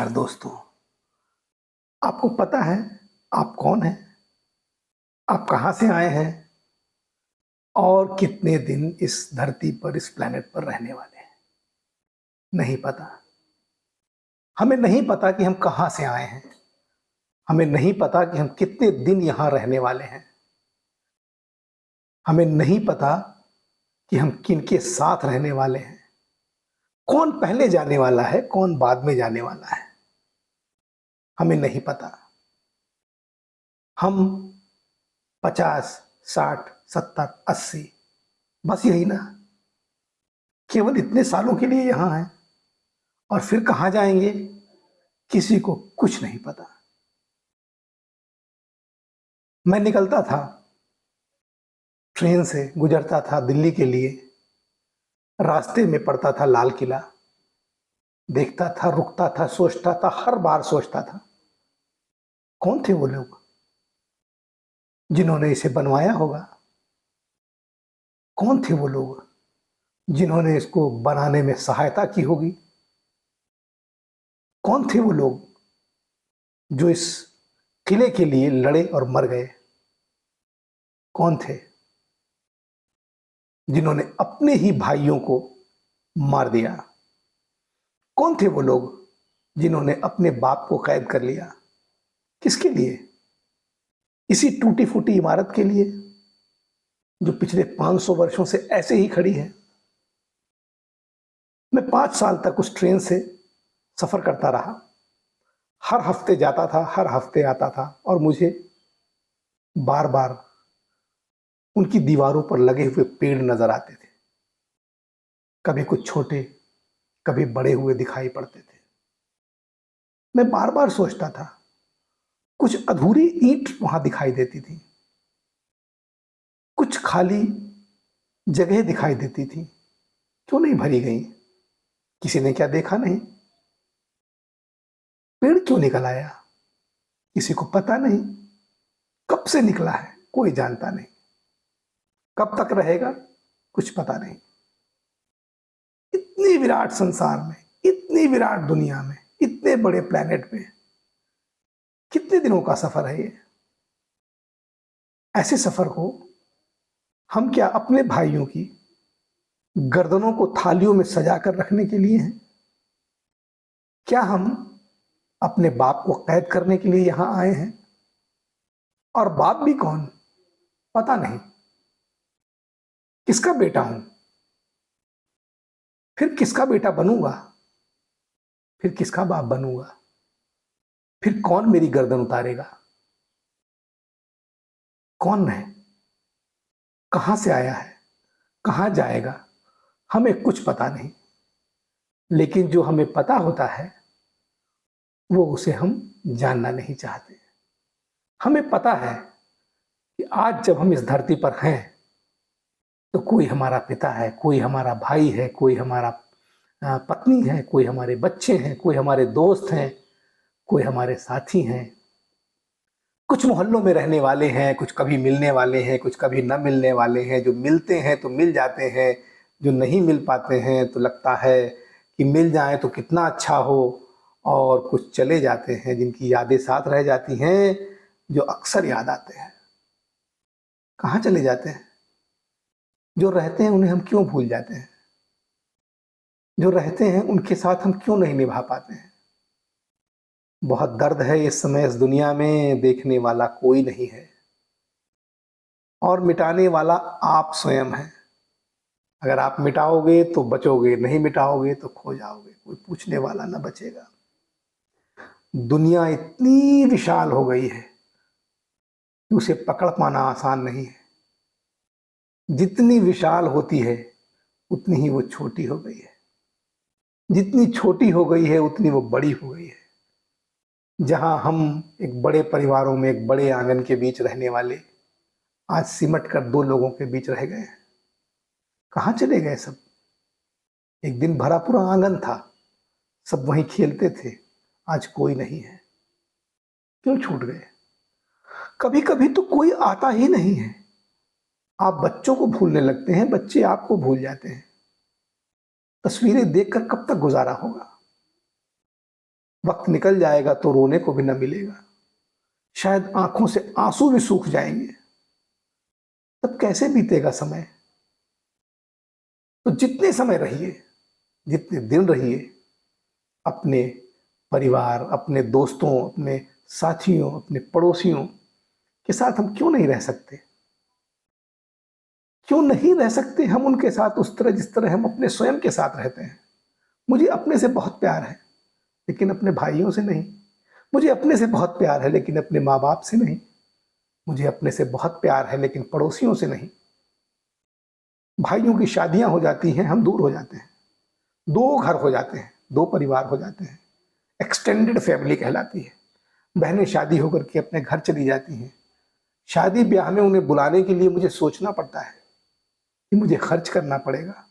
नमस्कार दोस्तों। आपको पता है आप कौन हैं? आप कहाँ से आए हैं? और कितने दिन इस धरती पर, इस प्लैनेट पर रहने वाले हैं? नहीं पता। हमें नहीं पता कि हम कहाँ से आए हैं। हमें नहीं पता कि हम कितने दिन यहाँ रहने वाले हैं। हमें नहीं पता कि हम किनके साथ रहने वाले हैं। कौन पहले जाने वाला है, कौन बाद में जाने वाला है, हमें नहीं पता। हम 50, 60, 70, 80, बस यही ना, केवल इतने सालों के लिए यहाँ हैं और फिर कहाँ जाएंगे, किसी को कुछ नहीं पता। मैं निकलता था, ट्रेन से गुजरता था दिल्ली के लिए। रास्ते में पड़ता था लाल किला, देखता था, रुकता था, सोचता था, हर बार सोचता था कौन थे वो लोग जिन्होंने इसे बनवाया होगा। कौन थे वो लोग जिन्होंने इसको बनाने में सहायता की होगी। कौन थे वो लोग जो इस किले के लिए लड़े और मर गए। कौन थे जिन्होंने अपने ही भाइयों को मार दिया। कौन थे वो लोग जिन्होंने अपने बाप को कैद कर लिया। किसके लिए? इसी टूटी फूटी इमारत के लिए जो पिछले 500 वर्षों से ऐसे ही खड़ी है। मैं 5 साल तक उस ट्रेन से सफर करता रहा। हर हफ्ते जाता था, हर हफ्ते आता था और मुझे बार बार उनकी दीवारों पर लगे हुए पेड़ नजर आते थे। कभी कुछ छोटे, कभी बड़े हुए दिखाई पड़ते थे। मैं बार बार सोचता था, कुछ अधूरी ईंट वहां दिखाई देती थी, कुछ खाली जगह दिखाई देती थी, क्यों नहीं भरी गई? किसी ने क्या देखा नहीं? पेड़ क्यों निकल आया? किसी को पता नहीं। कब से निकला है कोई जानता नहीं। कब तक रहेगा कुछ पता नहीं। इतनी विराट संसार में, इतनी विराट दुनिया में, इतने बड़े प्लेनेट में कितने दिनों का सफर है ये? ऐसे सफर को हम क्या अपने भाइयों की गर्दनों को थालियों में सजा कर रखने के लिए हैं? क्या हम अपने बाप को कैद करने के लिए यहां आए हैं? और बाप भी कौन, पता नहीं। किसका बेटा हूं, फिर किसका बेटा बनूंगा, फिर किसका बाप बनूंगा, फिर कौन मेरी गर्दन उतारेगा? कौन है, कहां से आया है, कहां जाएगा, हमें कुछ पता नहीं। लेकिन जो हमें पता होता है वो उसे हम जानना नहीं चाहते। हमें पता है कि आज जब हम इस धरती पर हैं तो कोई हमारा पिता है, कोई हमारा भाई है, कोई हमारा पत्नी है, कोई हमारे बच्चे हैं, कोई हमारे दोस्त हैं, कोई हमारे साथी हैं। कुछ मोहल्लों में रहने वाले हैं, कुछ कभी मिलने वाले हैं, कुछ कभी न मिलने वाले हैं। जो मिलते हैं तो मिल जाते हैं, जो नहीं मिल पाते हैं तो लगता है कि मिल जाए तो कितना अच्छा हो। और कुछ चले जाते हैं जिनकी यादें साथ रह जाती हैं, जो अक्सर याद आते हैं। कहाँ चले जाते हैं? जो रहते हैं उन्हें हम क्यों भूल जाते हैं? जो रहते हैं उनके साथ हम क्यों नहीं निभा पाते हैं? बहुत दर्द है इस समय इस दुनिया में, देखने वाला कोई नहीं है और मिटाने वाला आप स्वयं हैं। अगर आप मिटाओगे तो बचोगे, नहीं मिटाओगे तो खो जाओगे, कोई पूछने वाला ना बचेगा। दुनिया इतनी विशाल हो गई है कि उसे पकड़ पाना आसान नहीं है। जितनी विशाल होती है उतनी ही वो छोटी हो गई है, जितनी छोटी हो गई है उतनी वो बड़ी हो गई है। जहां हम एक बड़े परिवारों में, एक बड़े आंगन के बीच रहने वाले, आज सिमट कर 2 लोगों के बीच रह गए हैं। कहाँ चले गए सब? एक दिन भरा पूरा आंगन था, सब वहीं खेलते थे, आज कोई नहीं है। क्यों छूट गए? कभी कभी तो कोई आता ही नहीं है। आप बच्चों को भूलने लगते हैं, बच्चे आपको भूल जाते हैं। तस्वीरें देखकर कब तक गुजारा होगा? वक्त निकल जाएगा तो रोने को भी न मिलेगा, शायद आंखों से आंसू भी सूख जाएंगे। तब कैसे बीतेगा समय? तो जितने समय रहिए, जितने दिन रहिए, अपने परिवार, अपने दोस्तों, अपने साथियों, अपने पड़ोसियों के साथ हम क्यों नहीं रह सकते? क्यों नहीं रह सकते हम उनके साथ उस तरह जिस तरह हम अपने स्वयं के साथ रहते हैं? मुझे अपने से बहुत प्यार है, लेकिन अपने भाइयों से नहीं। मुझे अपने से बहुत प्यार है, लेकिन अपने माँ बाप से नहीं। मुझे अपने से बहुत प्यार है, लेकिन पड़ोसियों से नहीं। भाइयों की शादियां हो जाती हैं, हम दूर हो जाते हैं। दो घर हो जाते हैं, दो परिवार हो जाते हैं, एक्सटेंडेड फैमिली कहलाती है। बहनें शादी होकर के अपने घर चली जाती हैं। शादी ब्याह में उन्हें बुलाने के लिए मुझे सोचना पड़ता है कि मुझे खर्च करना पड़ेगा।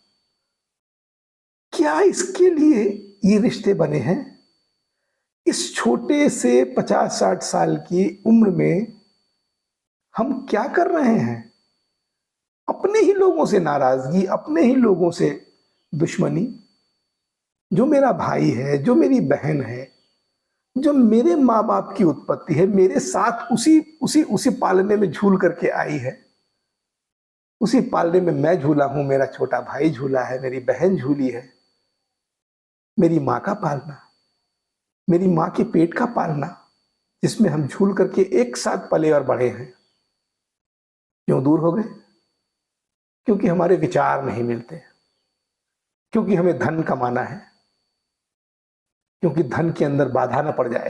क्या इसके लिए ये रिश्ते बने हैं? इस छोटे से 50-60 साल की उम्र में हम क्या कर रहे हैं? अपने ही लोगों से नाराजगी, अपने ही लोगों से दुश्मनी। जो मेरा भाई है, जो मेरी बहन है, जो मेरे माँ बाप की उत्पत्ति है, मेरे साथ उसी उसी उसी पालने में झूल करके आई है, उसी पालने में मैं झूला हूं, मेरा छोटा भाई झूला है, मेरी बहन झूली है। मेरी माँ का पालना, मेरी माँ के पेट का पालना, जिसमें हम झूल करके एक साथ पले और बढ़े हैं, क्यों दूर हो गए? क्योंकि हमारे विचार नहीं मिलते, क्योंकि हमें धन कमाना है, क्योंकि धन के अंदर बाधा न पड़ जाए,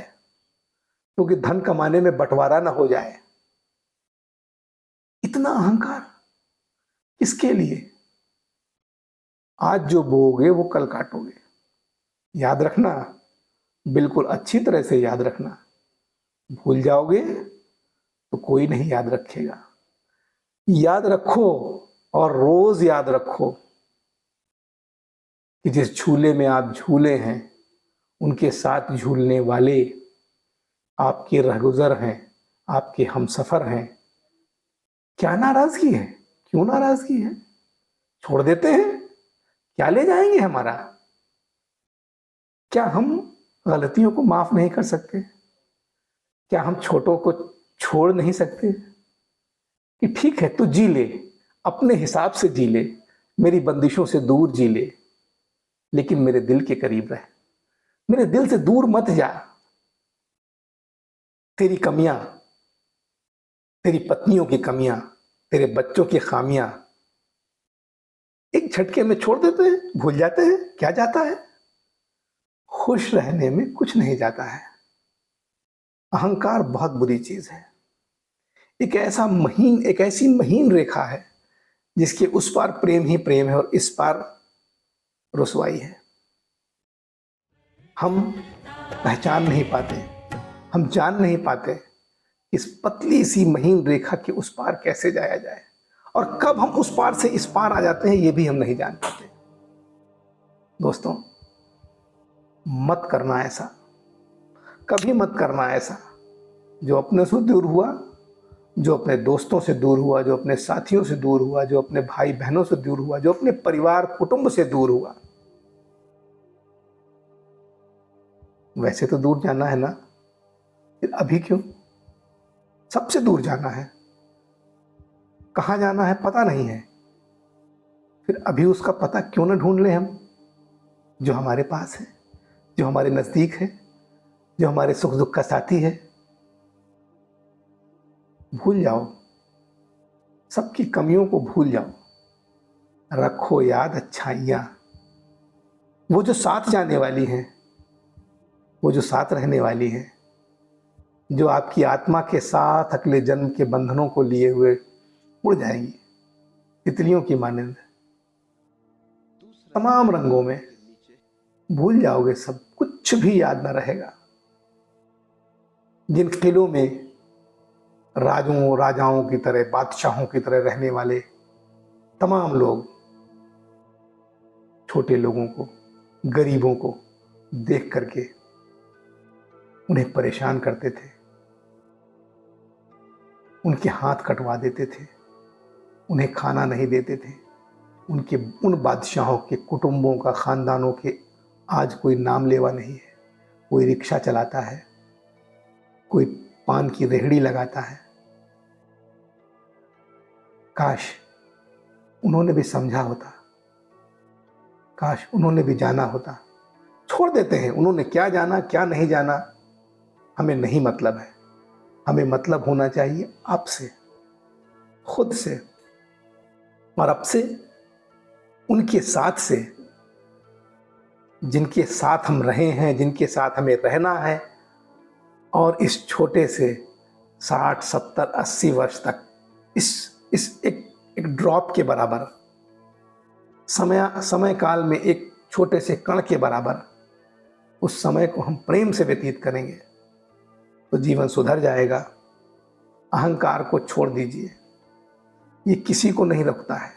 क्योंकि धन कमाने में बंटवारा न हो जाए। इतना अहंकार किसके लिए? आज जो बोओगे वो कल काटोगे, याद रखना, बिल्कुल अच्छी तरह से याद रखना। भूल जाओगे तो कोई नहीं याद रखेगा। याद रखो, और रोज याद रखो कि जिस झूले में आप झूले हैं, उनके साथ झूलने वाले आपके रहगुजर हैं, आपके हमसफर हैं। क्या नाराजगी है? क्यों नाराजगी है? छोड़ देते हैं? क्या ले जाएंगे हमारा? क्या हम गलतियों को माफ नहीं कर सकते? क्या हम छोटों को छोड़ नहीं सकते कि ठीक है तू जी ले, अपने हिसाब से जी ले, मेरी बंदिशों से दूर जी ले, लेकिन मेरे दिल के करीब रह, मेरे दिल से दूर मत जा। तेरी कमियां, तेरी पत्नियों की कमियां, तेरे बच्चों की खामियां एक झटके में छोड़ देते हैं, भूल जाते हैं। क्या जाता है? खुश रहने में कुछ नहीं जाता है। अहंकार बहुत बुरी चीज है। एक ऐसी महीन रेखा है जिसके उस पार प्रेम ही प्रेम है और इस पार रुसवाई है। हम पहचान नहीं पाते, हम जान नहीं पाते इस पतली सी महीन रेखा के उस पार कैसे जाया जाए, और कब हम उस पार से इस पार आ जाते हैं ये भी हम नहीं जान पाते। दोस्तों, मत करना ऐसा, कभी मत करना ऐसा। जो अपने से दूर हुआ, जो अपने दोस्तों से दूर हुआ, जो अपने साथियों से दूर हुआ, जो अपने भाई बहनों से दूर हुआ, जो अपने परिवार कुटुंब से दूर हुआ, वैसे तो दूर जाना है ना, फिर अभी क्यों? सबसे दूर जाना है, कहाँ जाना है पता नहीं है, फिर अभी उसका पता क्यों ना ढूंढ लें हम? जो हमारे पास है, जो हमारे नजदीक है, जो हमारे सुख दुख का साथी है। भूल जाओ, सबकी कमियों को भूल जाओ, रखो याद अच्छाइयाँ, वो जो साथ जाने वाली हैं, वो जो साथ रहने वाली हैं, जो आपकी आत्मा के साथ अगले जन्म के बंधनों को लिए हुए उड़ जाएंगी तितलियों की मानंद, तमाम रंगों में। भूल जाओगे सब, कुछ भी याद ना रहेगा। जिन किलों में राजाओं की तरह, बादशाहों की तरह रहने वाले तमाम लोग छोटे लोगों को, गरीबों को देख करके उन्हें परेशान करते थे, उनके हाथ कटवा देते थे, उन्हें खाना नहीं देते थे, उन बादशाहों के कुटुंबों का, खानदानों के आज कोई नाम लेवा नहीं है। कोई रिक्शा चलाता है, कोई पान की रेहड़ी लगाता है। काश उन्होंने भी समझा होता, काश उन्होंने भी जाना होता। छोड़ देते हैं, उन्होंने क्या जाना क्या नहीं जाना हमें नहीं मतलब है। हमें मतलब होना चाहिए आपसे, खुद से, और अब से उनके साथ से, जिनके साथ हम रहे हैं, जिनके साथ हमें रहना है। और इस छोटे से 60, 70, 80 वर्ष तक इस एक ड्रॉप के बराबर, समय काल में एक छोटे से कण के बराबर उस समय को हम प्रेम से व्यतीत करेंगे तो जीवन सुधर जाएगा। अहंकार को छोड़ दीजिए, ये किसी को नहीं रोकता है,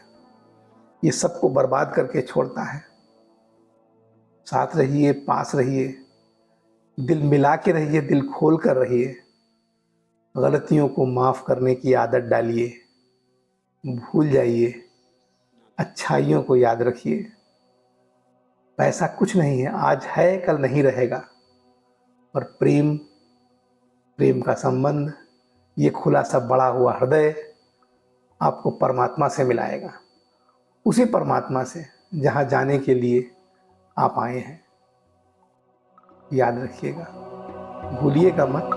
ये सबको बर्बाद करके छोड़ता है। साथ रहिए, पास रहिए, दिल मिला के रहिए, दिल खोल कर रहिए। गलतियों को माफ़ करने की आदत डालिए, भूल जाइए, अच्छाइयों को याद रखिए। पैसा कुछ नहीं है, आज है कल नहीं रहेगा। और प्रेम, प्रेम का संबंध, ये खुला सा बड़ा हुआ हृदय आपको परमात्मा से मिलाएगा, उसी परमात्मा से जहाँ जाने के लिए आप आए हैं। याद रखिएगा, भूलिएगा मत।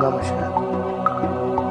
नमस्कार।